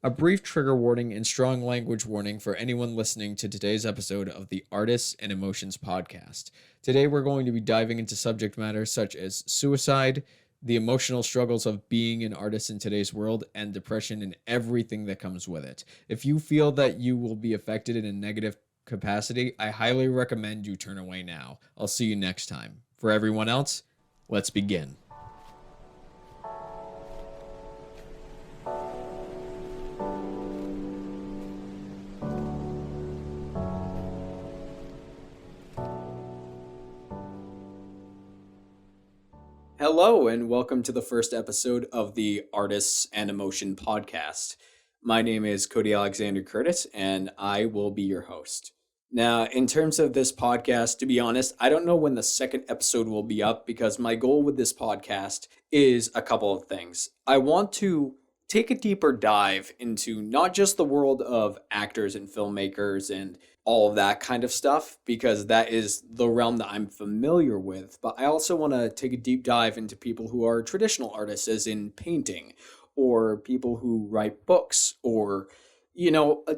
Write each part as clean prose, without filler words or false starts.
A brief trigger warning and strong language warning for anyone listening to today's episode of the Artists and Emotions podcast. Today, we're going to be diving into subject matters such as suicide, the emotional struggles of being an artist in today's world, and depression and everything that comes with it. If you feel that you will be affected in a negative capacity, I highly recommend you turn away now. I'll see you next time. For everyone else, let's begin. Hello, and welcome to the first episode of the Artists and Emotion podcast. My name is Cody Alexander Curtis, and I will be your host. Now, in terms of this podcast, to be honest, I don't know when the second episode will be up because my goal with this podcast is a couple of things. I want to take a deeper dive into not just the world of actors and filmmakers and all of that kind of stuff, because that is the realm that I'm familiar with. But I also want to take a deep dive into people who are traditional artists, as in painting, or people who write books, or,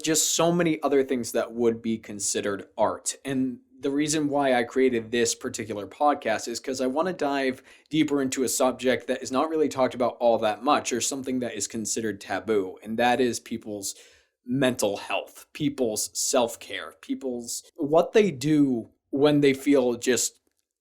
just so many other things that would be considered art. And the reason why I created this particular podcast is because I want to dive deeper into a subject that is not really talked about all that much, or something that is considered taboo, and that is people's mental health, people's self-care, people's what they do when they feel just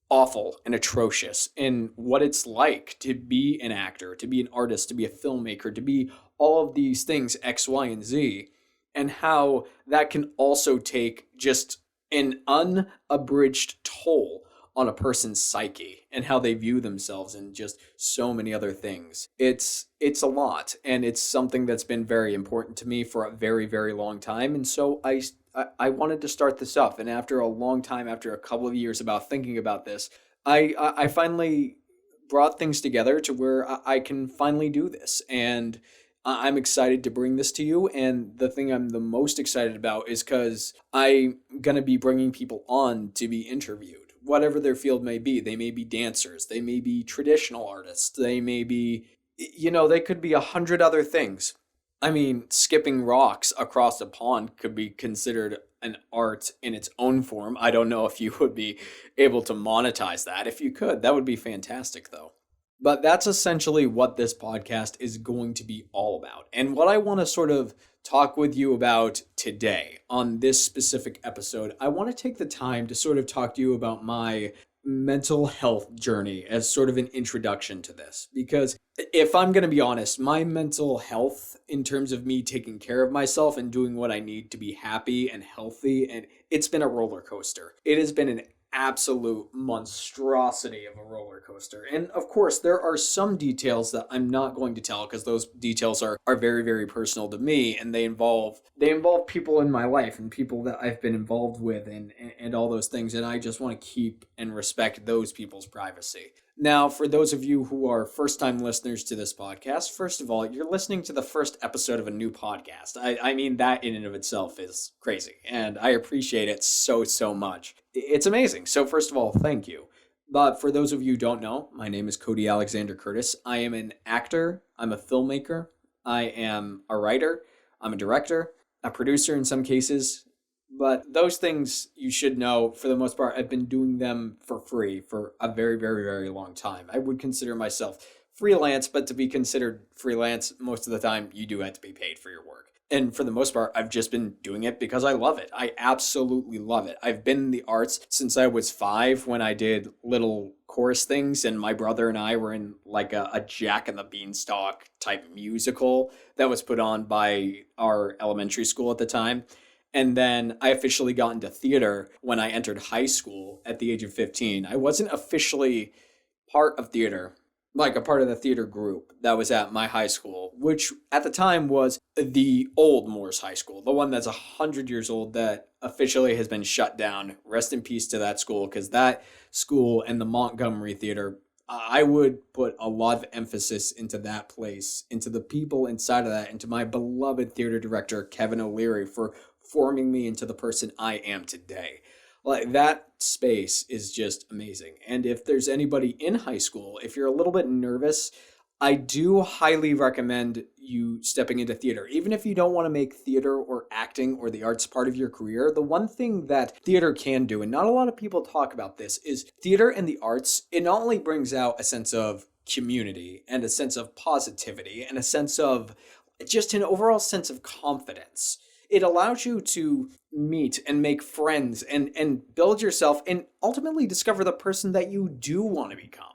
awful and atrocious, and what it's like to be an actor, to be an artist, to be a filmmaker, to be all of these things, X, Y, and Z, and how that can also take just an unabridged toll on a person's psyche and how they view themselves and just so many other things. It's a lot, and it's something that's been very important to me for a very, very long time. And so I wanted to start this up. And after a long time, after a couple of years about thinking about this, I finally brought things together to where I can finally do this. And I'm excited to bring this to you. And the thing I'm the most excited about is because I'm going to be bringing people on to be interviewed, whatever their field may be. They may be dancers. They may be traditional artists. They may be, they could be 100 other things. I mean, skipping rocks across a pond could be considered an art in its own form. I don't know if you would be able to monetize that. If you could, that would be fantastic, though. But that's essentially what this podcast is going to be all about. And what I want to sort of talk with you about today on this specific episode, I want to take the time to sort of talk to you about my mental health journey as sort of an introduction to this. Because if I'm going to be honest, my mental health in terms of me taking care of myself and doing what I need to be happy and healthy, and it's been a roller coaster. It has been an absolute monstrosity of a roller coaster. And of course, there are some details that I'm not going to tell because those details are very, very personal to me, and they involve people in my life and people that I've been involved with and all those things. And I just want to keep and respect those people's privacy. Now, for those of you who are first-time listeners to this podcast, first of all, you're listening to the first episode of a new podcast. I mean, that in and of itself is crazy, and I appreciate it so, so much. It's amazing. So first of all, thank you. But for those of you who don't know, my name is Cody Alexander Curtis. I am an actor. I'm a filmmaker. I am a writer. I'm a director, a producer in some cases. But those things you should know, for the most part, I've been doing them for free for a very, very, very long time. I would consider myself freelance, but to be considered freelance, most of the time you do have to be paid for your work. And for the most part, I've just been doing it because I love it. I absolutely love it. I've been in the arts since I was 5 when I did little chorus things, and my brother and I were in like a Jack and the Beanstalk type musical that was put on by our elementary school at the time. And then I officially got into theater when I entered high school at the age of 15. I wasn't officially part of theater, like a part of the theater group that was at my high school, which at the time was the old Moores High School, the one that's 100 years old that officially has been shut down. Rest in peace to that school, because that school and the Montgomery Theater, I would put a lot of emphasis into that place, into the people inside of that, into my beloved theater director, Kevin O'Leary, for forming me into the person I am today. Like, that space is just amazing. And if there's anybody in high school, if you're a little bit nervous, I do highly recommend you stepping into theater. Even if you don't want to make theater or acting or the arts part of your career, the one thing that theater can do, and not a lot of people talk about this, is theater and the arts, it not only brings out a sense of community and a sense of positivity and a sense of just an overall sense of confidence. It allows you to meet and make friends and build yourself and ultimately discover the person that you do want to become.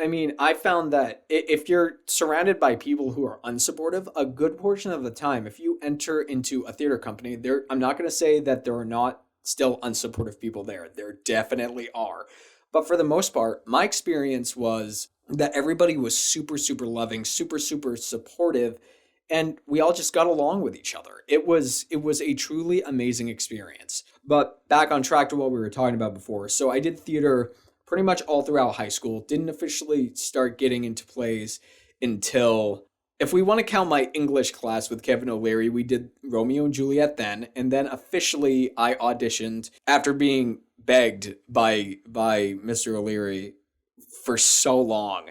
I mean, I found that if you're surrounded by people who are unsupportive, a good portion of the time, if you enter into a theater company, I'm not going to say that there are not still unsupportive people there. There definitely are. But for the most part, my experience was that everybody was super, super loving, super, super supportive, and we all just got along with each other. It was a truly amazing experience. But back on track to what we were talking about before. So I did theater pretty much all throughout high school. Didn't officially start getting into plays until, if we want to count my English class with Kevin O'Leary, we did Romeo and Juliet then. And then officially I auditioned after being begged by Mr. O'Leary for so long.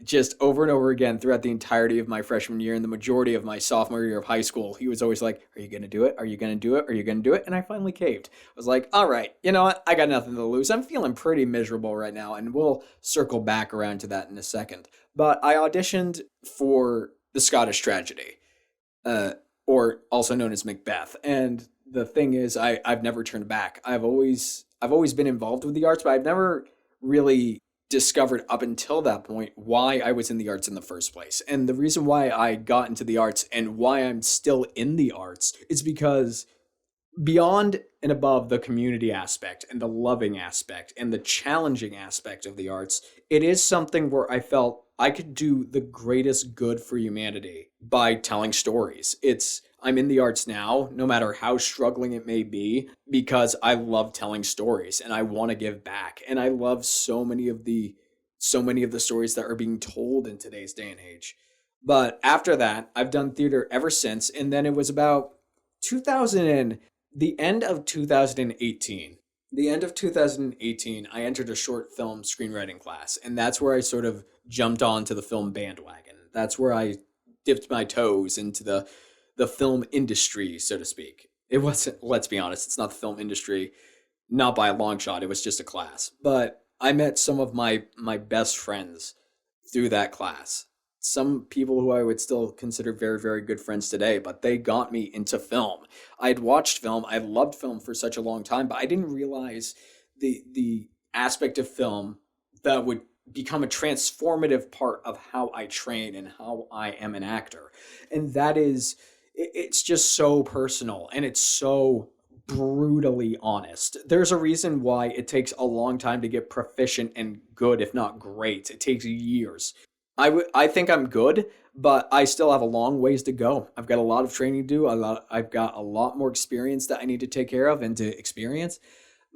Just over and over again throughout the entirety of my freshman year and the majority of my sophomore year of high school. He was always like, are you going to do it? Are you going to do it? Are you going to do it? And I finally caved. I was like, all right, you know what? I got nothing to lose. I'm feeling pretty miserable right now, and we'll circle back around to that in a second. But I auditioned for The Scottish Tragedy, or also known as Macbeth. And the thing is, I've never turned back. I've always been involved with the arts, but I've never really discovered up until that point why I was in the arts in the first place. And the reason why I got into the arts and why I'm still in the arts is because beyond and above the community aspect and the loving aspect and the challenging aspect of the arts, it is something where I felt I could do the greatest good for humanity by telling stories. I'm in the arts now, no matter how struggling it may be, because I love telling stories and I want to give back. And I love so many of the stories that are being told in today's day and age. But after that, I've done theater ever since. And then it was about the end of 2018. The end of 2018, I entered a short film screenwriting class. And that's where I sort of jumped onto the film bandwagon. That's where I dipped my toes into the film industry, so to speak. It wasn't, let's be honest, it's not the film industry, not by a long shot. It was just a class. But I met some of my best friends through that class. Some people who I would still consider very, very good friends today, but they got me into film. I'd watched film. I loved film for such a long time, but I didn't realize the aspect of film that would become a transformative part of how I train and how I am an actor. And that is, it's just so personal and it's so brutally honest. There's a reason why it takes a long time to get proficient and good, if not great. It takes years. I think I'm good, but I still have a long ways to go. I've got a lot of training to do. I've got a lot more experience that I need to take care of and to experience.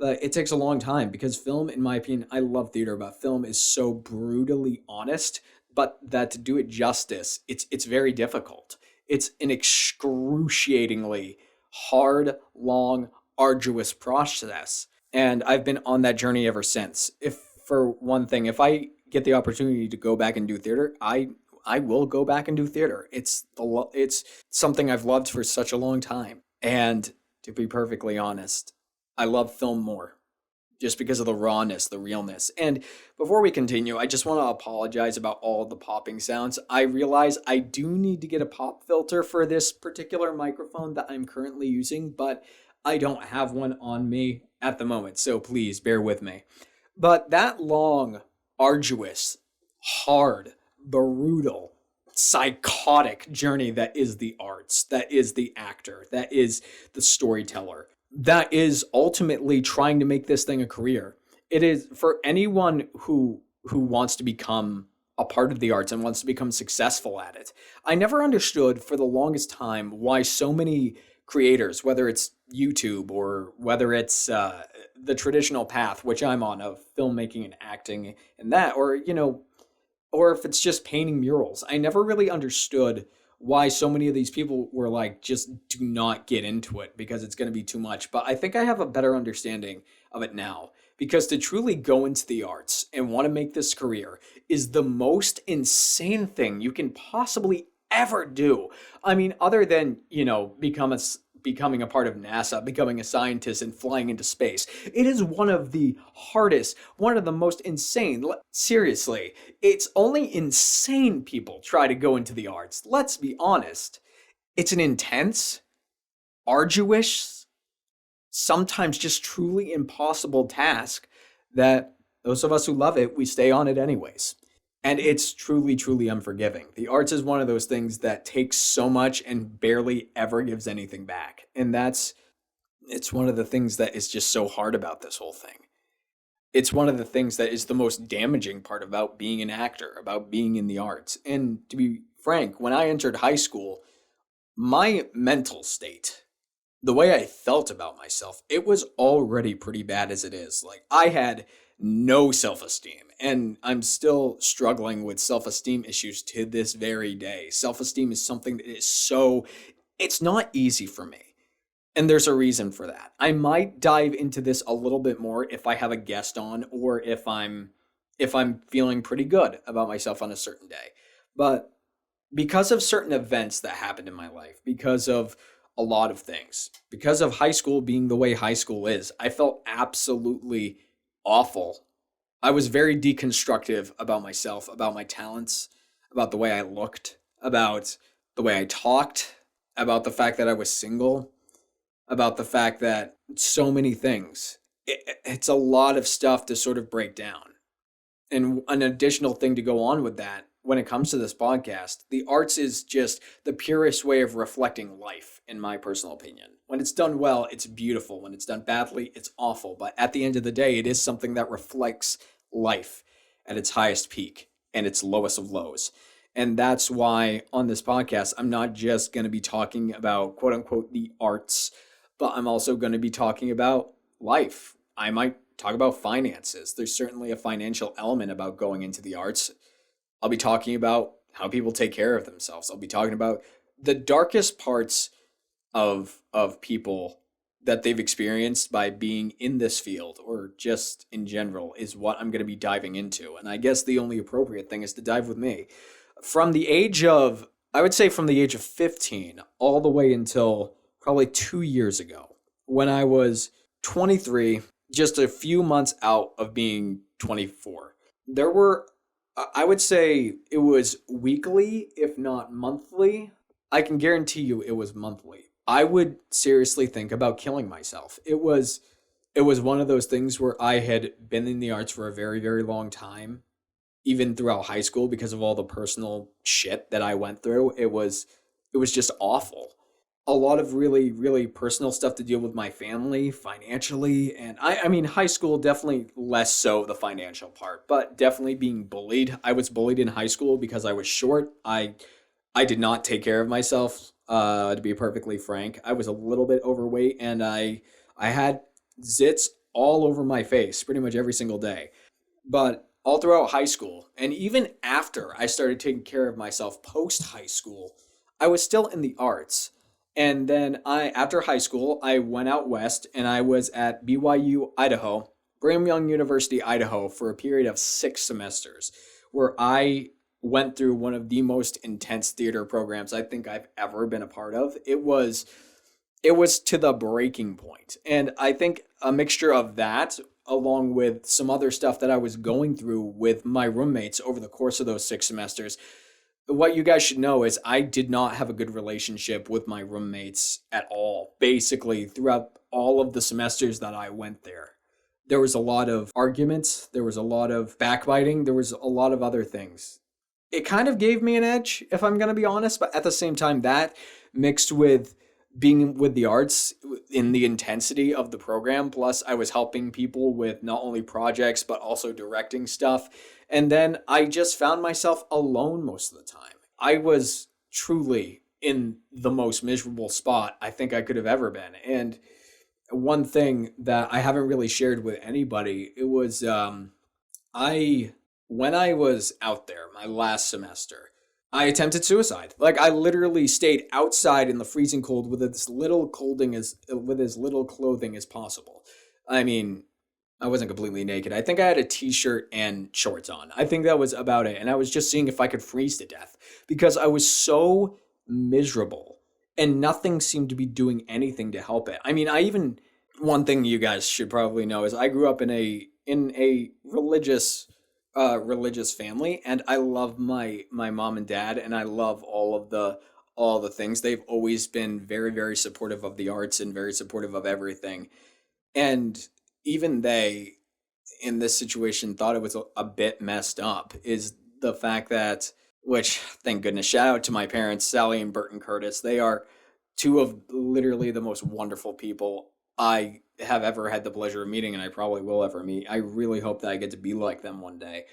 It takes a long time because film, in my opinion, I love theater, but film is so brutally honest, but that to do it justice, it's very difficult. It's an excruciatingly hard, long, arduous process. And I've been on that journey ever since. If I get the opportunity to go back and do theater, I will go back and do theater. It's something I've loved for such a long time. And to be perfectly honest, I love film more just because of the rawness, the realness. And before we continue, I just want to apologize about all of the popping sounds. I realize I do need to get a pop filter for this particular microphone that I'm currently using, but I don't have one on me at the moment, so please bear with me. But that long, arduous, hard, brutal, psychotic journey that is the arts, that is the actor, that is the storyteller, that is ultimately trying to make this thing a career. It is for anyone who wants to become a part of the arts and wants to become successful at it. I never understood for the longest time why so many creators, whether it's YouTube or whether it's the traditional path, which I'm on, of filmmaking and acting and that, or if it's just painting murals. I never really understood why so many of these people were like, just do not get into it because it's going to be too much. But I think I have a better understanding of it now, because to truly go into the arts and want to make this career is the most insane thing you can possibly ever do. I mean, other than, becoming a part of NASA, becoming a scientist and flying into space. It is one of the hardest, one of the most insane. Seriously, it's only insane people try to go into the arts. Let's be honest. It's an intense, arduous, sometimes just truly impossible task that those of us who love it, we stay on it anyways. And it's truly, truly unforgiving. The arts is one of those things that takes so much and barely ever gives anything back. And it's one of the things that is just so hard about this whole thing. It's one of the things that is the most damaging part about being an actor, about being in the arts. And to be frank, when I entered high school, my mental state, the way I felt about myself, it was already pretty bad as it is. Like, I had no self-esteem, and I'm still struggling with self-esteem issues to this very day. Self-esteem is something that it's not easy for me. And there's a reason for that. I might dive into this a little bit more if I have a guest on, or if I'm feeling pretty good about myself on a certain day. But because of certain events that happened in my life, because of a lot of things, because of high school being the way high school is, I felt absolutely awful. I was very deconstructive about myself, about my talents, about the way I looked, about the way I talked, about the fact that I was single, about the fact that so many things. It's a lot of stuff to sort of break down. And an additional thing to go on with that, when it comes to this podcast, the arts is just the purest way of reflecting life, in my personal opinion. When it's done well, it's beautiful. When it's done badly, it's awful. But at the end of the day, it is something that reflects life at its highest peak and its lowest of lows. And that's why on this podcast, I'm not just going to be talking about, quote unquote, the arts, but I'm also going to be talking about life. I might talk about finances. There's certainly a financial element about going into the arts. I'll be talking about how people take care of themselves. I'll be talking about the darkest parts of people that they've experienced by being in this field, or just in general, is what I'm going to be diving into. And I guess the only appropriate thing is to dive with me. From the age of 15 all the way until probably 2 years ago, when I was 23, just a few months out of being 24, there were, I would say it was weekly, if not monthly. I can guarantee you it was monthly. I would seriously think about killing myself. It was one of those things where I had been in the arts for a very, very long time, even throughout high school, because of all the personal shit that I went through. It was just awful. A lot of really, really personal stuff to deal with my family, financially, and I mean, high school, definitely less so the financial part, but definitely being bullied. I was bullied in high school because I was short. I did not take care of myself, to be perfectly frank. I was a little bit overweight, and I had zits all over my face pretty much every single day. But all throughout high school, and even after I started taking care of myself post high school, I was still in the arts. And then after high school, I went out west, and I was at BYU, Idaho, Brigham Young University, Idaho, for a period of 6 semesters, where I went through one of the most intense theater programs I think I've ever been a part of. It was to the breaking point. And I think a mixture of that, along with some other stuff that I was going through with my roommates over the course of those 6 semesters, what you guys should know is I did not have a good relationship with my roommates at all. Basically, throughout all of the semesters that I went there, there was a lot of arguments, there was a lot of backbiting, there was a lot of other things. It kind of gave me an edge, if I'm going to be honest, but at the same time, that mixed with being with the arts in the intensity of the program, plus I was helping people with not only projects, but also directing stuff. And then I just found myself alone most of the time. I was truly in the most miserable spot I think I could have ever been. And one thing that I haven't really shared with anybody, it was when I was out there my last semester, I attempted suicide. Like, I literally stayed outside in the freezing cold with as little clothing as possible. I mean, I wasn't completely naked. I think I had a t-shirt and shorts on. I think that was about it. And I was just seeing if I could freeze to death because I was so miserable and nothing seemed to be doing anything to help it. I mean, I even one thing you guys should probably know is I grew up in a religious family, and I love my mom and dad, and I love all the things. They've always been very, very supportive of the arts and very supportive of everything. And even they, in this situation, thought it was a bit messed up is the fact that, which thank goodness, shout out to my parents, Sally and Burton Curtis. They are two of literally the most wonderful people I have ever had the pleasure of meeting, and I probably will ever meet. I really hope that I get to be like them one day.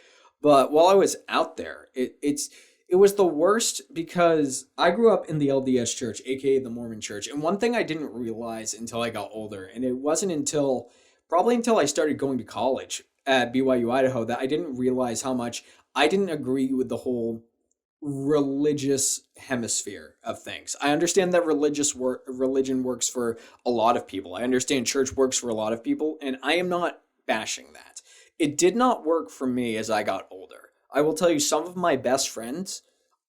But while I was out there, it was the worst because I grew up in the LDS church, aka the Mormon church. And one thing I didn't realize until I got older, and it wasn't until probably until I started going to college at BYU, Idaho, that I didn't realize how much I didn't agree with the whole religious hemisphere of things. I understand that religion works for a lot of people. I understand church works for a lot of people, and I am not bashing that. It did not work for me as I got older. I will tell you, some of my best friends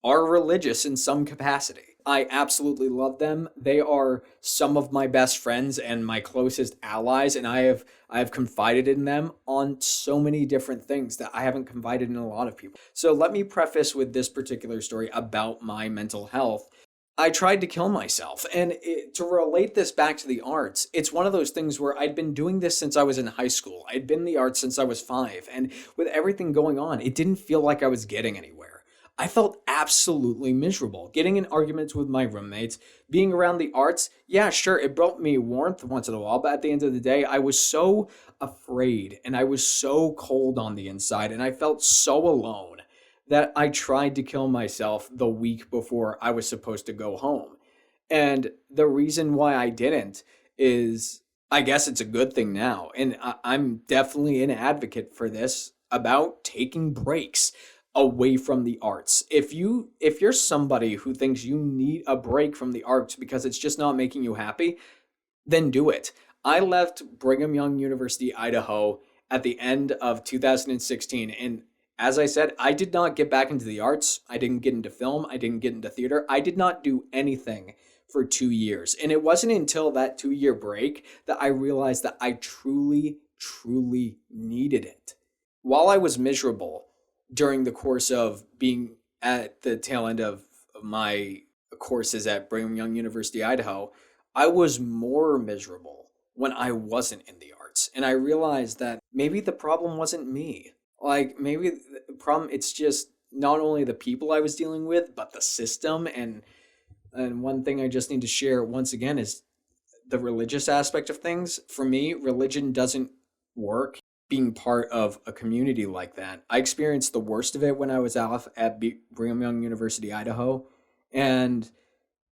are religious in some capacity. I absolutely love them. They are some of my best friends and my closest allies, and I have confided in them on so many different things that I haven't confided in a lot of people. So let me preface with this particular story about my mental health. I tried to kill myself, and to relate this back to the arts, it's one of those things where I'd been doing this since I was in high school. I'd been in the arts since I was 5, and with everything going on, it didn't feel like I was getting anywhere. I felt absolutely miserable. Getting in arguments with my roommates, being around the arts, yeah, sure, it brought me warmth once in a while, but at the end of the day, I was so afraid and I was so cold on the inside and I felt so alone that I tried to kill myself the week before I was supposed to go home. And the reason why I didn't is, I guess it's a good thing now. And I'm definitely an advocate for this about taking breaks away from the arts. If you're somebody who thinks you need a break from the arts because it's just not making you happy, then do it. I left Brigham Young University, Idaho at the end of 2016, and as I said, I did not get back into the arts. I didn't get into film. I didn't get into theater. I did not do anything for 2 years. And it wasn't until that 2 year break that I realized that I truly, truly needed it. While I was miserable during the course of being at the tail end of my courses at Brigham Young University, Idaho, I was more miserable when I wasn't in the arts. And I realized that maybe the problem wasn't me. Like, maybe the problem, it's just not only the people I was dealing with, but the system. And one thing I just need to share once again is the religious aspect of things. For me, religion doesn't work being part of a community like that. I experienced the worst of it when I was off at Brigham Young University, Idaho. And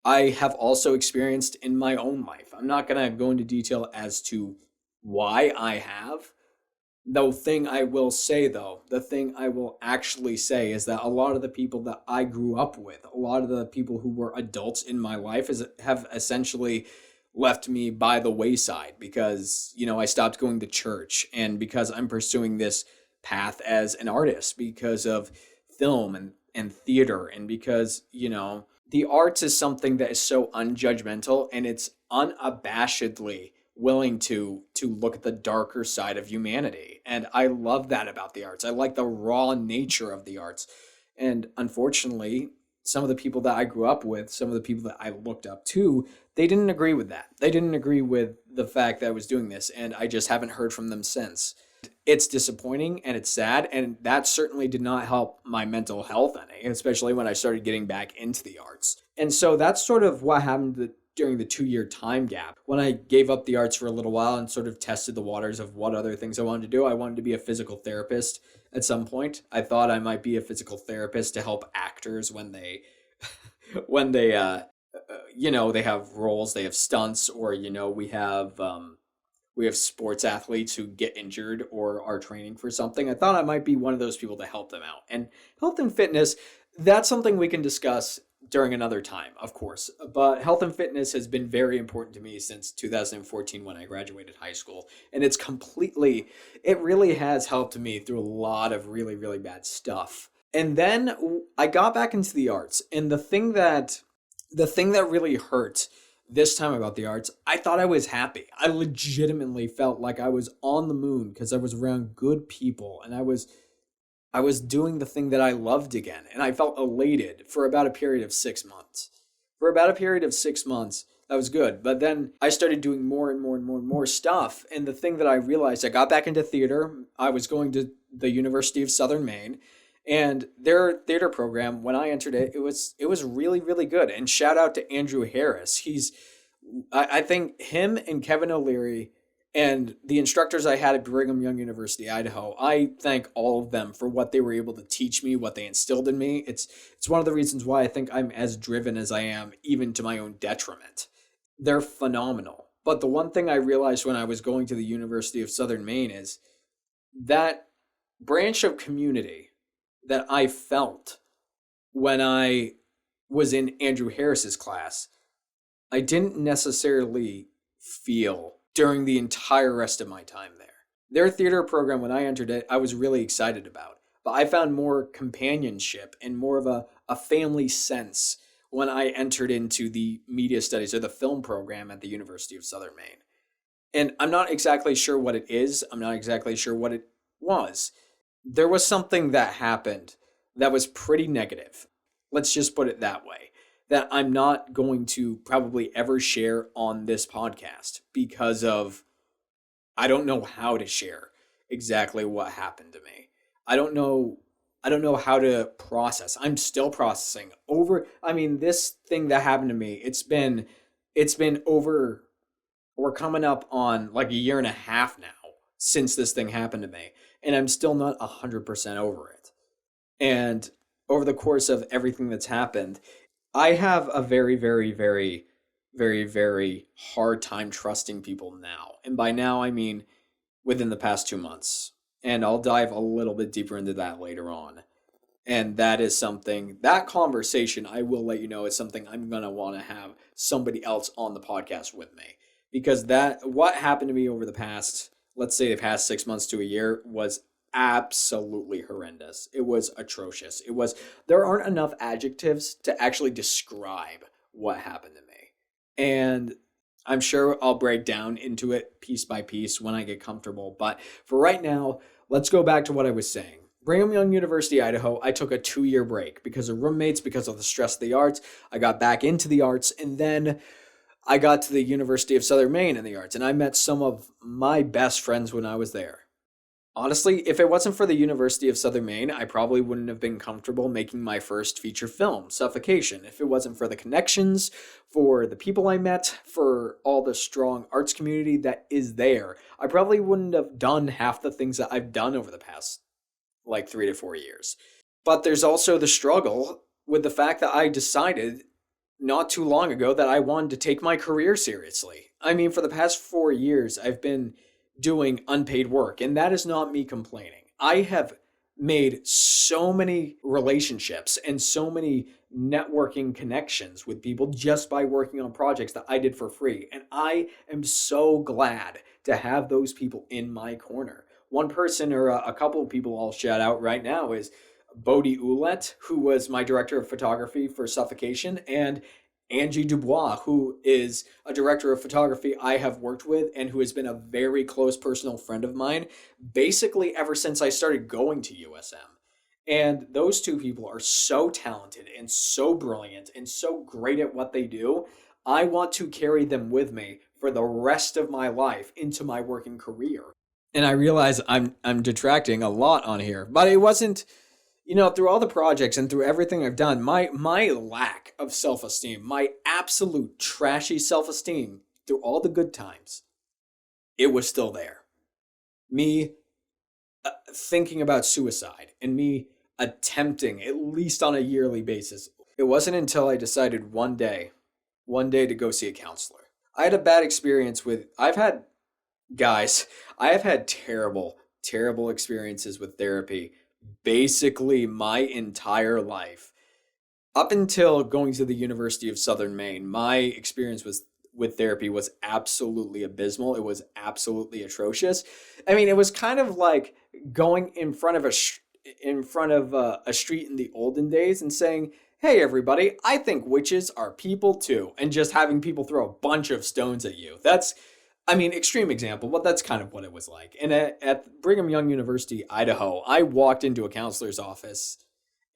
I have also experienced in my own life. I'm not going to go into detail as to why I have. The thing I will say, though, the thing I will actually say is that a lot of the people that I grew up with, a lot of the people who were adults in my life have essentially left me by the wayside because, I stopped going to church and because I'm pursuing this path as an artist because of film and theater and because, the arts is something that is so unjudgmental and it's unabashedly willing to look at the darker side of humanity. And I love that about the arts. I like the raw nature of the arts. And unfortunately, some of the people that I grew up with, some of the people that I looked up to, they didn't agree with that. They didn't agree with the fact that I was doing this, and I just haven't heard from them since. It's disappointing and it's sad, and that certainly did not help my mental health any, especially when I started getting back into the arts. And so that's sort of what happened during the 2 year time gap. When I gave up the arts for a little while and sort of tested the waters of what other things I wanted to do, I wanted to be a physical therapist at some point. I thought I might be a physical therapist to help actors when they when they they have roles, they have stunts, or we have sports athletes who get injured or are training for something. I thought I might be one of those people to help them out. And health and fitness, that's something we can discuss during another time, of course. But health and fitness has been very important to me since 2014 when I graduated high school. And it really has helped me through a lot of really, really bad stuff. And then I got back into the arts. And the thing that really hurt this time about the arts, I thought I was happy. I legitimately felt like I was on the moon because I was around good people and I was doing the thing that I loved again, and I felt elated for about a period of 6 months. For about a period of 6 months, that was good. But then I started doing more and more and more and more stuff. And the thing that I realized, I got back into theater. I was going to the University of Southern Maine, and their theater program, when I entered it, it was really, really good. And shout out to Andrew Harris. I think him and Kevin O'Leary and the instructors I had at Brigham Young University, Idaho, I thank all of them for what they were able to teach me, what they instilled in me. It's one of the reasons why I think I'm as driven as I am, even to my own detriment. They're phenomenal. But the one thing I realized when I was going to the University of Southern Maine is that branch of community that I felt when I was in Andrew Harris's class, I didn't necessarily feel during the entire rest of my time there. Their theater program, when I entered it, I was really excited about. But I found more companionship and more of a family sense when I entered into the media studies or the film program at the University of Southern Maine. And I'm not exactly sure what it is. I'm not exactly sure what it was. There was something that happened that was pretty negative. Let's just put it that way. That I'm not going to probably ever share on this podcast because of I don't know how to share exactly what happened to me. I don't know how to process. I'm still processing this thing that happened to me. It's been over, we're coming up on like a year and a half now since this thing happened to me, and I'm still not 100% over it. And over the course of everything that's happened, I have a very, very, very, very, very hard time trusting people now. And by now, I mean within the past 2 months. And I'll dive a little bit deeper into that later on. And that conversation, I will let you know, is something I'm going to want to have somebody else on the podcast with me. Because what happened to me over the past, let's say the past 6 months to a year, was absolutely horrendous. It was atrocious. There aren't enough adjectives to actually describe what happened to me. And I'm sure I'll break down into it piece by piece when I get comfortable. But for right now, let's go back to what I was saying. Brigham Young University, Idaho, I took a 2-year break because of roommates, because of the stress of the arts. I got back into the arts, and then I got to the University of Southern Maine in the arts, and I met some of my best friends when I was there. Honestly, if it wasn't for the University of Southern Maine, I probably wouldn't have been comfortable making my first feature film, Suffocation. If it wasn't for the connections, for the people I met, for all the strong arts community that is there, I probably wouldn't have done half the things that I've done over the past, 3 to 4 years. But there's also the struggle with the fact that I decided not too long ago that I wanted to take my career seriously. I mean, for the past 4 years, I've been doing unpaid work, and that is not me complaining. I have made so many relationships and so many networking connections with people just by working on projects that I did for free, and I am so glad to have those people in my corner. One person or a couple of people I'll shout out right now is Bodie Ouellette, who was my director of photography for Suffocation, and Angie Dubois, who is a director of photography I have worked with and who has been a very close personal friend of mine, basically ever since I started going to USM. And those two people are so talented and so brilliant and so great at what they do. I want to carry them with me for the rest of my life into my working career. And I realize I'm detracting a lot on here, but it wasn't, through all the projects and through everything I've done, my lack of self-esteem, my absolute trashy self-esteem through all the good times, it was still there. Me thinking about suicide and me attempting, at least on a yearly basis. It wasn't until I decided one day to go see a counselor. I had a bad experience I have had terrible, terrible experiences with therapy basically my entire life. Up until going to the University of Southern Maine, my experience with therapy was absolutely abysmal. It was absolutely atrocious. I mean, it was kind of like going in front of a street in the olden days and saying, "Hey, everybody, I think witches are people too," and just having people throw a bunch of stones at you. I mean, extreme example, but that's kind of what it was like. And at Brigham Young University, Idaho, I walked into a counselor's office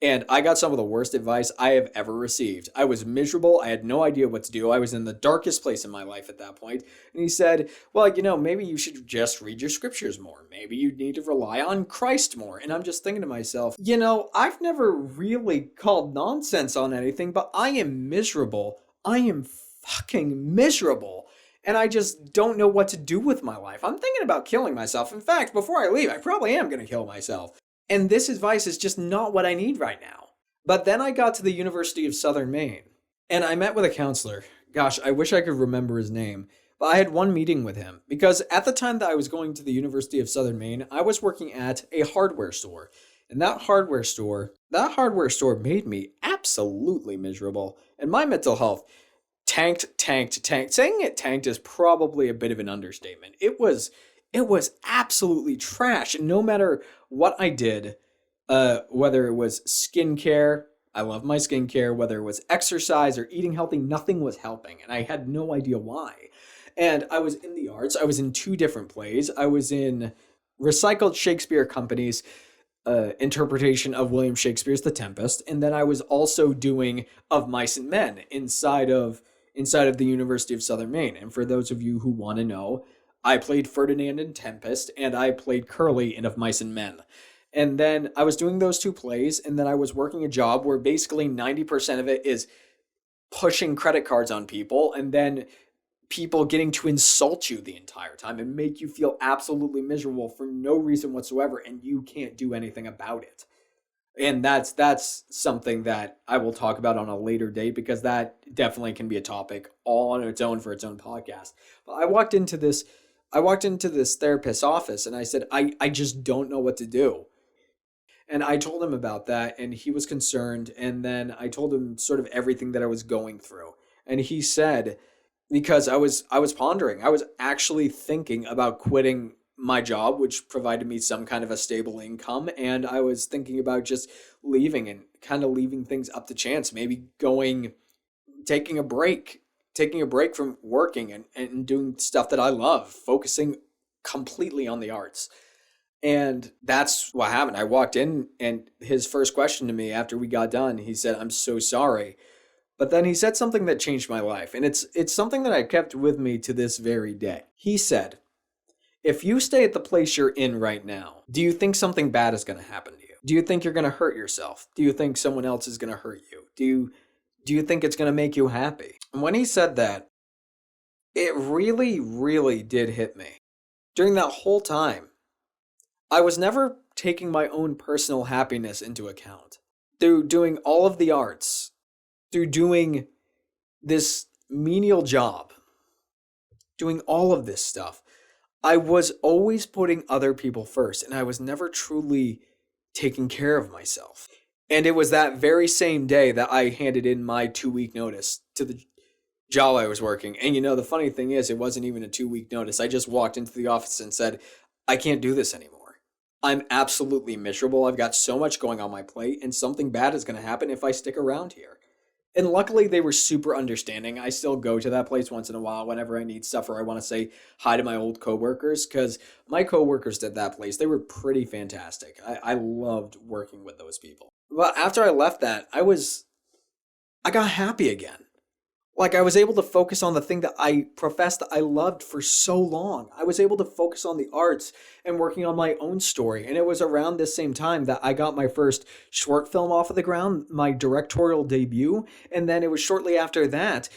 and I got some of the worst advice I have ever received. I was miserable. I had no idea what to do. I was in the darkest place in my life at that point. And he said, "Well, maybe you should just read your scriptures more. Maybe you need to rely on Christ more." And I'm just thinking to myself, I've never really called nonsense on anything, but I am miserable. I am fucking miserable. And I just don't know what to do with my life. I'm thinking about killing myself. In fact, before I leave, I probably am going to kill myself. And this advice is just not what I need right now. But then I got to the University of Southern Maine, and I met with a counselor. Gosh, I wish I could remember his name. But I had one meeting with him, because at the time that I was going to the University of Southern Maine, I was working at a hardware store. And that hardware store made me absolutely miserable. And my mental health tanked. Saying it tanked is probably a bit of an understatement. It was absolutely trash. And no matter what I did, whether it was skincare, I love my skincare, whether it was exercise or eating healthy, nothing was helping. And I had no idea why. And I was in the arts. I was in 2 different plays. I was in Recycled Shakespeare Company's interpretation of William Shakespeare's The Tempest. And then I was also doing Of Mice and Men inside of the University of Southern Maine. And for those of you who want to know, I played Ferdinand in Tempest, and I played Curly in Of Mice and Men. And then I was doing those 2 plays, and then I was working a job where basically 90% of it is pushing credit cards on people, and then people getting to insult you the entire time and make you feel absolutely miserable for no reason whatsoever, and you can't do anything about it. And that's something that I will talk about on a later date, because that definitely can be a topic all on its own for its own podcast. But I walked into this therapist's office and I said, I just don't know what to do. And I told him about that, and he was concerned. And then I told him sort of everything that I was going through. And he said, because I was pondering, I was actually thinking about quitting my job, which provided me some kind of a stable income. And I was thinking about just leaving and kind of leaving things up to chance, maybe taking a break from working and doing stuff that I love, focusing completely on the arts. And that's what happened. I walked in, and his first question to me after we got done, he said, "I'm so sorry." But then he said something that changed my life. And it's something that I kept with me to this very day. He said, "If you stay at the place you're in right now, do you think something bad is going to happen to you? Do you think you're going to hurt yourself? Do you think someone else is going to hurt you? Do you think it's going to make you happy?" And when he said that, it really, really did hit me. During that whole time, I was never taking my own personal happiness into account. Through doing all of the arts, through doing this menial job, doing all of this stuff, I was always putting other people first, and I was never truly taking care of myself. And it was that very same day that I handed in my 2-week notice to the job I was working. And the funny thing is, it wasn't even a 2-week notice. I just walked into the office and said, "I can't do this anymore. I'm absolutely miserable. I've got so much going on my plate, and something bad is going to happen if I stick around here." And luckily, they were super understanding. I still go to that place once in a while whenever I need stuff or I want to say hi to my old coworkers, because my coworkers at that place, they were pretty fantastic. I loved working with those people. But after I left that, I got happy again. Like, I was able to focus on the thing that I professed that I loved for so long. I was able to focus on the arts and working on my own story. And it was around this same time that I got my first short film off of the ground, my directorial debut. And then it was shortly after that,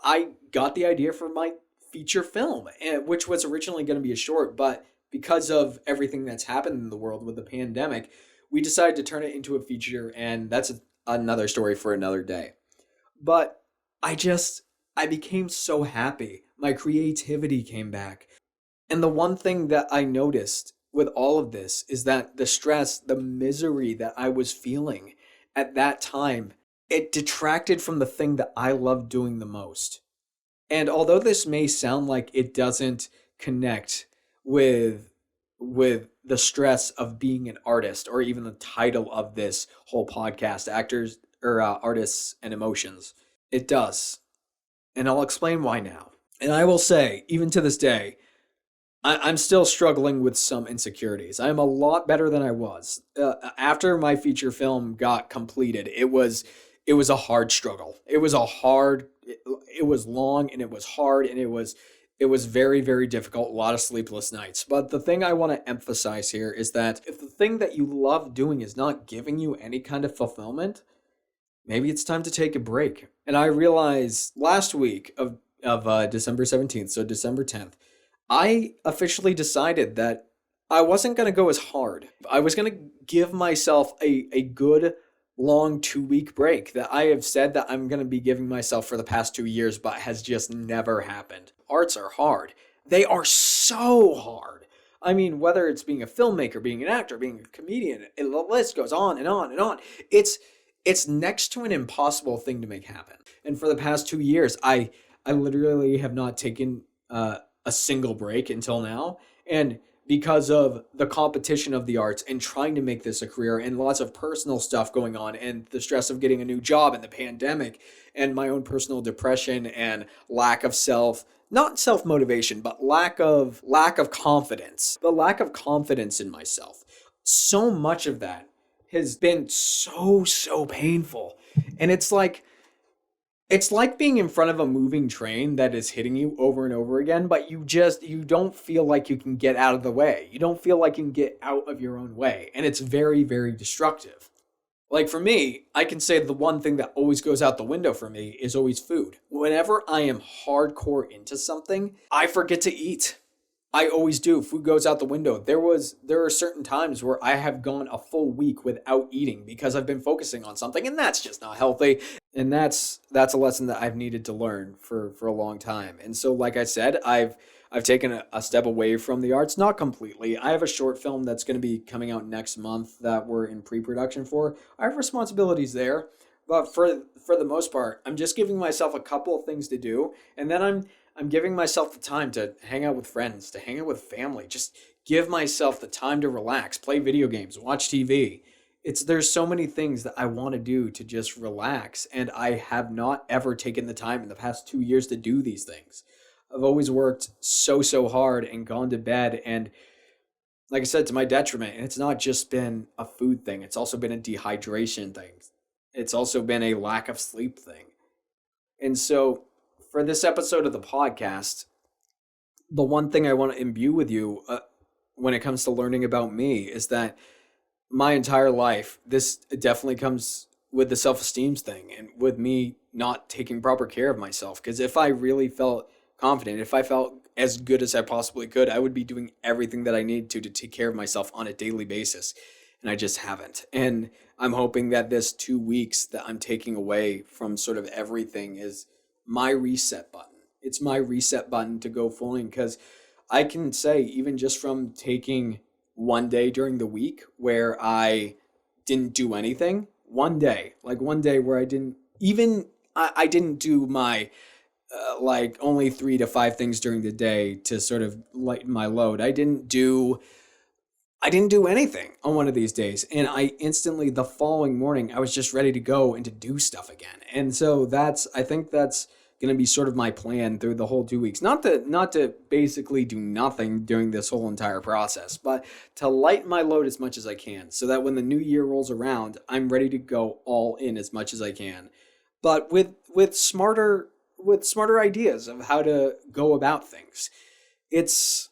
I got the idea for my feature film, which was originally going to be a short. But because of everything that's happened in the world with the pandemic, we decided to turn it into a feature. And that's another story for another day. But I became so happy. My creativity came back. And the one thing that I noticed with all of this is that the stress, the misery that I was feeling at that time, it detracted from the thing that I love doing the most. And although this may sound like it doesn't connect with the stress of being an artist, or even the title of this whole podcast, actors or artists and emotions, it does. And I'll explain why now. And I will say, even to this day, I'm still struggling with some insecurities. I'm a lot better than I was. After my feature film got completed, it was a hard struggle. It was long, and it was hard, and it was very, very difficult. A lot of sleepless nights. But the thing I want to emphasize here is that if the thing that you love doing is not giving you any kind of fulfillment, maybe it's time to take a break. And I realized last week of December 17th, so December 10th, I officially decided that I wasn't going to go as hard. I was going to give myself a good long 2-week break that I have said that I'm going to be giving myself for the past 2 years, but has just never happened. Arts are hard. They are so hard. I mean, whether it's being a filmmaker, being an actor, being a comedian, the list goes on and on and on. It's next to an impossible thing to make happen. And for the past 2 years, I literally have not taken a single break until now. And because of the competition of the arts and trying to make this a career, and lots of personal stuff going on, and the stress of getting a new job and the pandemic, and my own personal depression and lack of not self-motivation, but lack of confidence. The lack of confidence in myself. So much of that has been so painful. And it's like being in front of a moving train that is hitting you over and over again, but you don't feel like you can get out of the way. You don't feel like you can get out of your own way. And it's very, very destructive. Like for me, I can say the one thing that always goes out the window for me is always food. Whenever I am hardcore into something, I forget to eat. I always do. Food goes out the window. There are certain times where I have gone a full week without eating because I've been focusing on something, and that's just not healthy. And that's a lesson that I've needed to learn for a long time. And so, like I said, I've taken a step away from the arts, not completely. I have a short film that's going to be coming out next month that we're in pre-production for. I have responsibilities there, but for the most part, I'm just giving myself a couple of things to do, and then I'm giving myself the time to hang out with friends, to hang out with family, just give myself the time to relax, play video games, watch TV. There's so many things that I want to do to just relax, and I have not ever taken the time in the past 2 years to do these things. I've always worked so hard and gone to bed, and like I said, to my detriment. And it's not just been a food thing. It's also been a dehydration thing. It's also been a lack of sleep thing. And so for this episode of the podcast, the one thing I want to imbue with you when it comes to learning about me is that my entire life, this definitely comes with the self-esteem thing and with me not taking proper care of myself. Because if I really felt confident, if I felt as good as I possibly could, I would be doing everything that I need to take care of myself on a daily basis. And I just haven't. And I'm hoping that this 2 weeks that I'm taking away from sort of everything is my reset button. It's my reset button to go fully, because I can say, even just from taking one day during the week where I didn't do anything, one day where I didn't do my like only 3 to 5 things during the day to sort of lighten my load. I didn't do anything on one of these days, and I instantly, the following morning, I was just ready to go and to do stuff again. And so I think that's going to be sort of my plan through the whole 2 weeks. Not to basically do nothing during this whole entire process, but to lighten my load as much as I can, so that when the new year rolls around, I'm ready to go all in as much as I can. But with smarter ideas of how to go about things. It's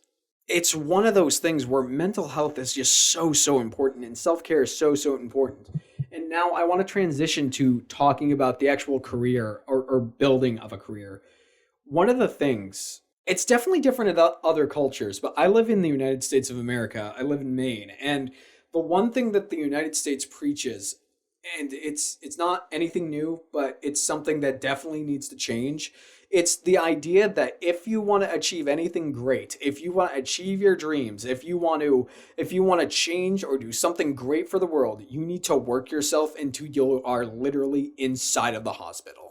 one of those things where mental health is just so important, and self-care is so important. And now I want to transition to talking about the actual career or building of a career. One of the things, it's definitely different in other cultures, but I live in the United States of America. I live in Maine. And the one thing that the United States preaches, and it's not anything new, but it's something that definitely needs to change, It's the idea that if you want to achieve anything great, if you want to achieve your dreams, if you want to change or do something great for the world, you need to work yourself until you are literally inside of the hospital.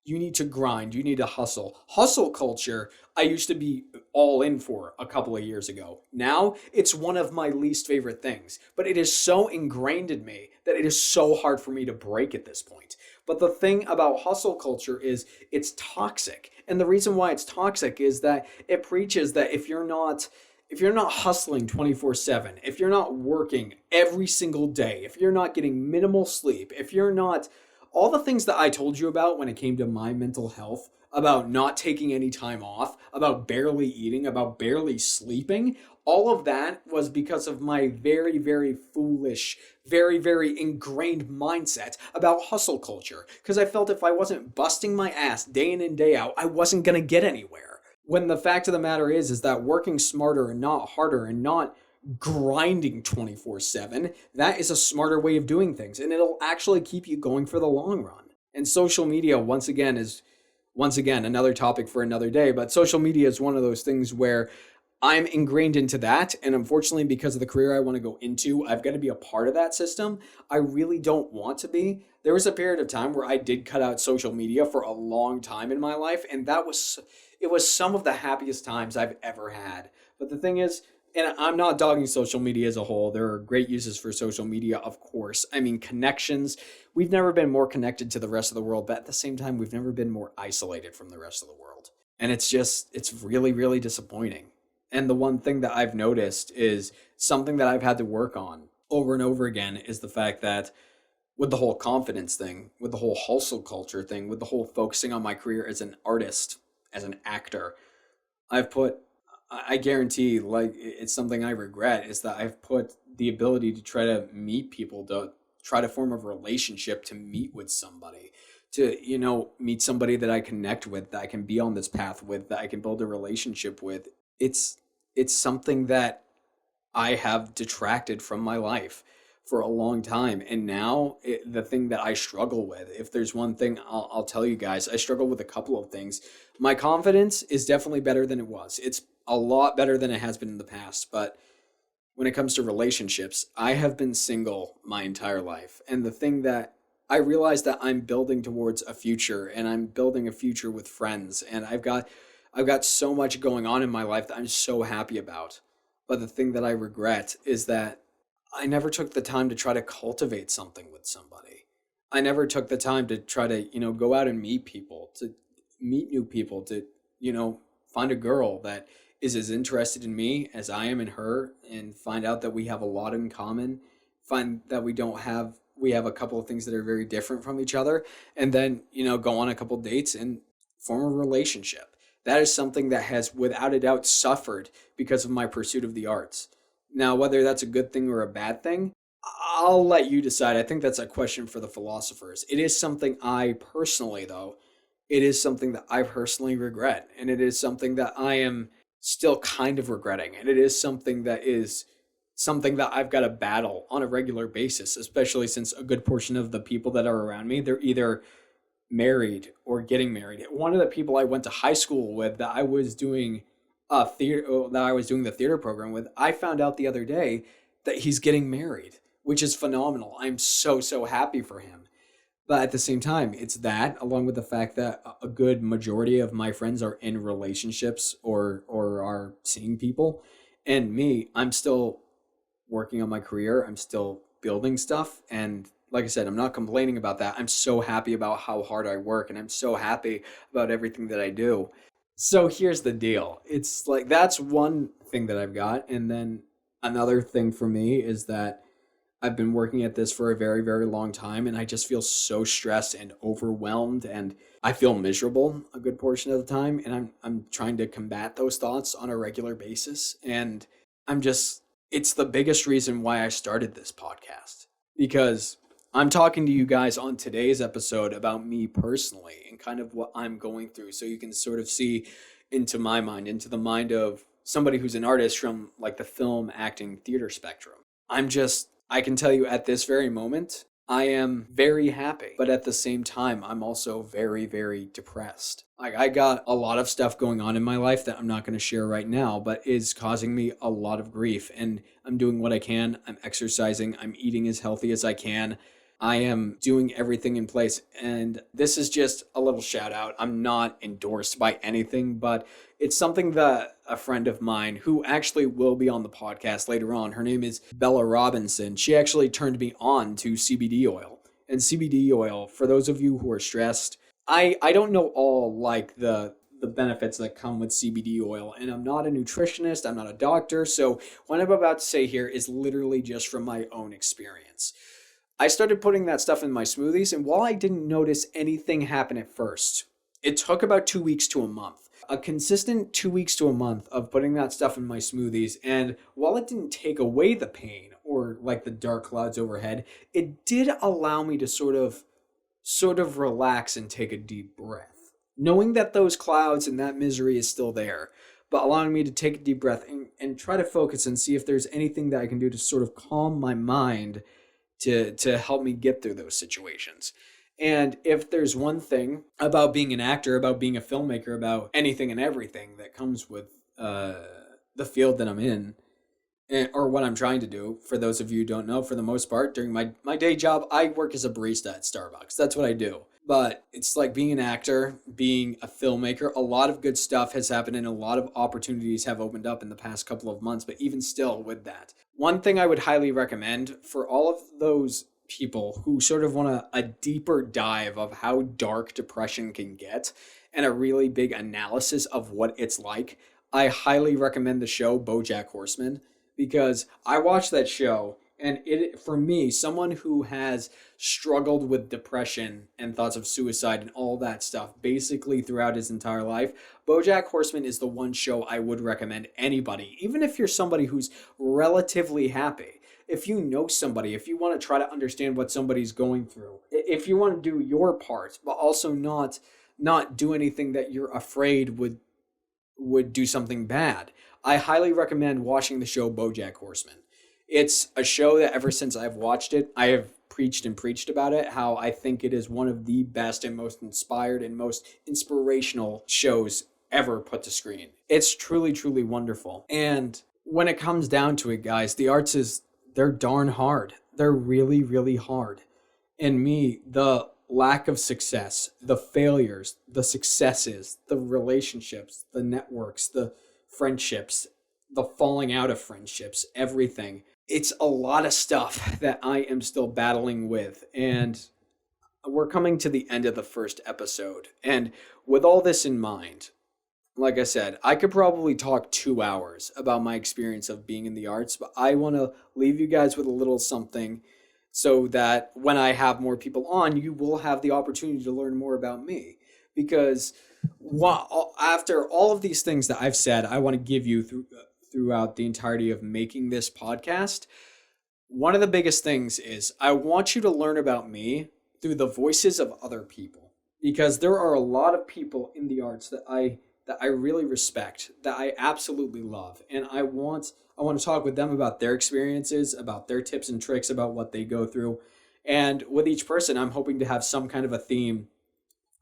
You need to grind, you need to hustle. Hustle culture, I used to be all in for a couple of years ago. Now, it's one of my least favorite things, but it is so ingrained in me that it is so hard for me to break at this point. But the thing about hustle culture is it's toxic. And the reason why it's toxic is that it preaches that if you're not hustling 24/7, if you're not working every single day, if you're not getting minimal sleep, if you're not all the things that I told you about when it came to my mental health, about not taking any time off, about barely eating, about barely sleeping, all of that was because of my very, very foolish, very, very ingrained mindset about hustle culture. Because I felt if I wasn't busting my ass day in and day out, I wasn't going to get anywhere. When the fact of the matter is that working smarter and not harder and not grinding 24/7, that is a smarter way of doing things, and it'll actually keep you going for the long run. And social media, once again another topic for another day, but social media is one of those things where I'm ingrained into that, and unfortunately, because of the career I want to go into, I've got to be a part of that system. I really don't want to be. There was a period of time where I did cut out social media for a long time in my life, and it was some of the happiest times I've ever had. But the thing is, and I'm not dogging social media as a whole. There are great uses for social media, of course. I mean, connections. We've never been more connected to the rest of the world, but at the same time, we've never been more isolated from the rest of the world. And it's really, really disappointing. And the one thing that I've noticed is something that I've had to work on over and over again is the fact that with the whole confidence thing, with the whole hustle culture thing, with the whole focusing on my career as an artist, as an actor, I've put I guarantee, like, it's something I regret, is that I've put the ability to try to meet people, to try to form a relationship, to meet with somebody, to, meet somebody that I connect with, that I can be on this path with, that I can build a relationship with. It's, it's something that I have detracted from my life for a long time. And now the thing that I struggle with, if there's one thing I'll tell you guys, I struggle with a couple of things. My confidence is definitely better than it was. It's a lot better than it has been in the past. But when it comes to relationships, I have been single my entire life. And the thing that I realize that I'm building towards a future, and I'm building a future with friends, and I've got so much going on in my life that I'm so happy about. But the thing that I regret is that I never took the time to try to cultivate something with somebody. I never took the time to try to, go out and meet people, to meet new people, to, find a girl that is as interested in me as I am in her, and find out that we have a lot in common, find that we have a couple of things that are very different from each other, and then, go on a couple dates and form a relationship. That is something that has without a doubt suffered because of my pursuit of the arts. Now, whether that's a good thing or a bad thing, I'll let you decide. I think that's a question for the philosophers. It is something it is something that I personally regret. And it is something that I am still kind of regretting. And it is something that I've got to battle on a regular basis, especially since a good portion of the people that are around me, they're either married or getting married. One of the people I went to high school with that I was doing the theater program with, I found out the other day that he's getting married, which is phenomenal. I'm so, so happy for him. But at the same time, it's that, along with the fact that a good majority of my friends are in relationships or are seeing people. And me, I'm still working on my career. I'm still building stuff. And like I said, I'm not complaining about that. I'm so happy about how hard I work, and I'm so happy about everything that I do. So here's the deal. It's like that's one thing that I've got. And then another thing for me is that I've been working at this for a very, very long time, and I just feel so stressed and overwhelmed, and I feel miserable a good portion of the time, and I'm trying to combat those thoughts on a regular basis. And it's the biggest reason why I started this podcast, because I'm talking to you guys on today's episode about me personally and kind of what I'm going through, so you can sort of see into my mind, into the mind of somebody who's an artist from like the film, acting, theater spectrum. I can tell you at this very moment, I am very happy, but at the same time, I'm also very, very depressed. Like, I got a lot of stuff going on in my life that I'm not going to share right now, but is causing me a lot of grief. And I'm doing what I can. I'm exercising. I'm eating as healthy as I can. I am doing everything in place. And this is just a little shout out. I'm not endorsed by anything, but it's something that a friend of mine who actually will be on the podcast later on, her name is Bella Robinson. She actually turned me on to CBD oil. And CBD oil, for those of you who are stressed, I don't know all like the benefits that come with CBD oil, and I'm not a nutritionist, I'm not a doctor, so what I'm about to say here is literally just from my own experience. I started putting that stuff in my smoothies, and while I didn't notice anything happen at first, it took about 2 weeks to a month. A consistent 2 weeks to a month of putting that stuff in my smoothies, and while it didn't take away the pain or like the dark clouds overhead, it did allow me to sort of relax and take a deep breath. Knowing that those clouds and that misery is still there, but allowing me to take a deep breath and try to focus and see if there's anything that I can do to sort of calm my mind to help me get through those situations. And if there's one thing about being an actor, about being a filmmaker, about anything and everything that comes with the field that I'm in, or what I'm trying to do, for those of you who don't know, for the most part, during my day job, I work as a barista at Starbucks. That's what I do. But it's like being an actor, being a filmmaker, a lot of good stuff has happened and a lot of opportunities have opened up in the past couple of months. But even still with that, one thing I would highly recommend for all of those people who sort of want a deeper dive of how dark depression can get and a really big analysis of what it's like, I highly recommend the show Bojack Horseman, because I watched that show and it, for me, someone who has struggled with depression and thoughts of suicide and all that stuff basically throughout his entire life, Bojack Horseman is the one show I would recommend anybody, even if you're somebody who's relatively happy. If you know somebody, if you want to try to understand what somebody's going through, if you want to do your part, but also not do anything that you're afraid would do something bad, I highly recommend watching the show Bojack Horseman. It's a show that ever since I've watched it, I have preached and preached about it, how I think it is one of the best and most inspired and most inspirational shows ever put to screen. It's truly, truly wonderful. And when it comes down to it, guys, the arts they're darn hard. They're really, really hard. And me, the lack of success, the failures, the successes, the relationships, the networks, the friendships, the falling out of friendships, everything. It's a lot of stuff that I am still battling with. And we're coming to the end of the first episode. And with all this in mind, like I said, I could probably talk 2 hours about my experience of being in the arts, but I want to leave you guys with a little something so that when I have more people on, you will have the opportunity to learn more about me. Because after all of these things that I've said, I want to give you throughout the entirety of making this podcast, one of the biggest things is I want you to learn about me through the voices of other people. Because there are a lot of people in the arts that I really respect, that I absolutely love. And I want to talk with them about their experiences, about their tips and tricks, about what they go through. And with each person, I'm hoping to have some kind of a theme,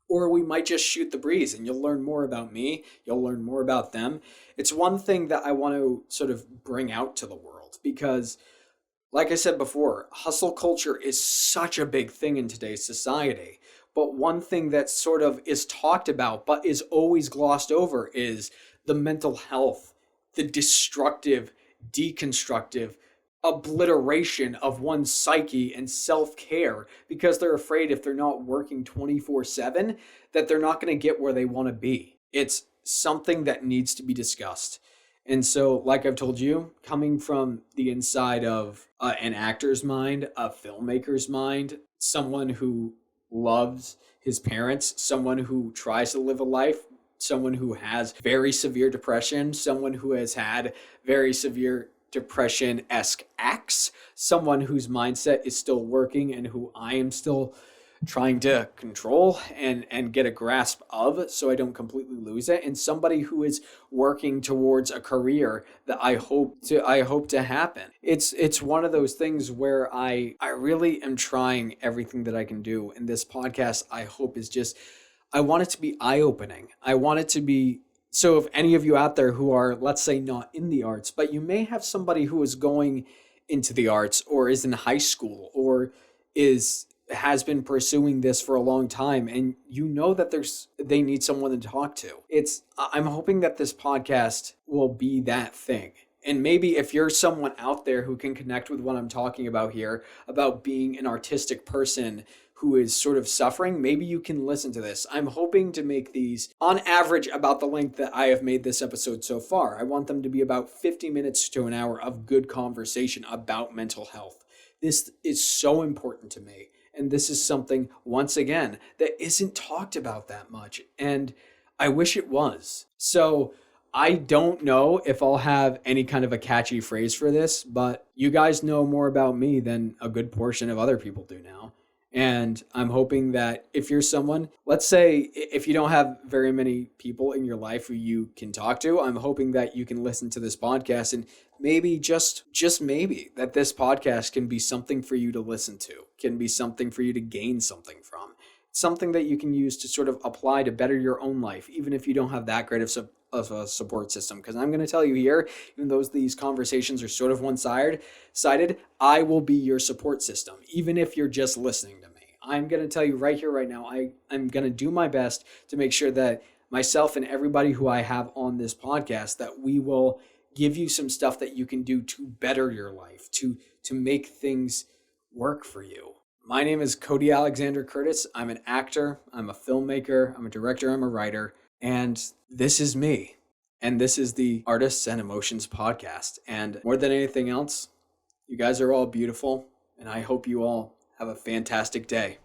or we might just shoot the breeze and you'll learn more about me. You'll learn more about them. It's one thing that I want to sort of bring out to the world because, like I said before, hustle culture is such a big thing in today's society. But one thing that sort of is talked about but is always glossed over is the mental health, the destructive, deconstructive obliteration of one's psyche and self-care because they're afraid if they're not working 24/7 that they're not going to get where they want to be. It's something that needs to be discussed. And so, like I've told you, coming from the inside of an actor's mind, a filmmaker's mind, someone who loves his parents, someone who tries to live a life, someone who has very severe depression, someone who has had very severe depression-esque acts, someone whose mindset is still working and who I am still trying to control and get a grasp of, so I don't completely lose it, and somebody who is working towards a career that I hope to happen. It's one of those things where I really am trying everything that I can do, and this podcast I hope is just, I want it to be eye-opening. I want it to be, so if any of you out there who are, let's say, not in the arts, but you may have somebody who is going into the arts or is in high school or has been pursuing this for a long time, and you know that they need someone to talk to. I'm hoping that this podcast will be that thing. And maybe if you're someone out there who can connect with what I'm talking about here, about being an artistic person who is sort of suffering, maybe you can listen to this. I'm hoping to make these on average about the length that I have made this episode so far. I want them to be about 50 minutes to an hour of good conversation about mental health. This is so important to me. And this is something, once again, that isn't talked about that much. And I wish it was. So I don't know if I'll have any kind of a catchy phrase for this, but you guys know more about me than a good portion of other people do now. And I'm hoping that if you're someone, let's say if you don't have very many people in your life who you can talk to, I'm hoping that you can listen to this podcast, and maybe just maybe that this podcast can be something for you to listen to, can be something for you to gain something from, something that you can use to sort of apply to better your own life, even if you don't have that great of a support system. Because I'm going to tell you here, even though these conversations are sort of one-sided, I will be your support system, even if you're just listening to me. I'm going to tell you right here, right now, I'm going to do my best to make sure that myself and everybody who I have on this podcast, that we will give you some stuff that you can do to better your life, to make things work for you. My name is Cody Alexander Curtis. I'm an actor, I'm a filmmaker, I'm a director, I'm a writer, and this is me. And this is the Artists and Emotions podcast. And more than anything else, you guys are all beautiful, and I hope you all have a fantastic day.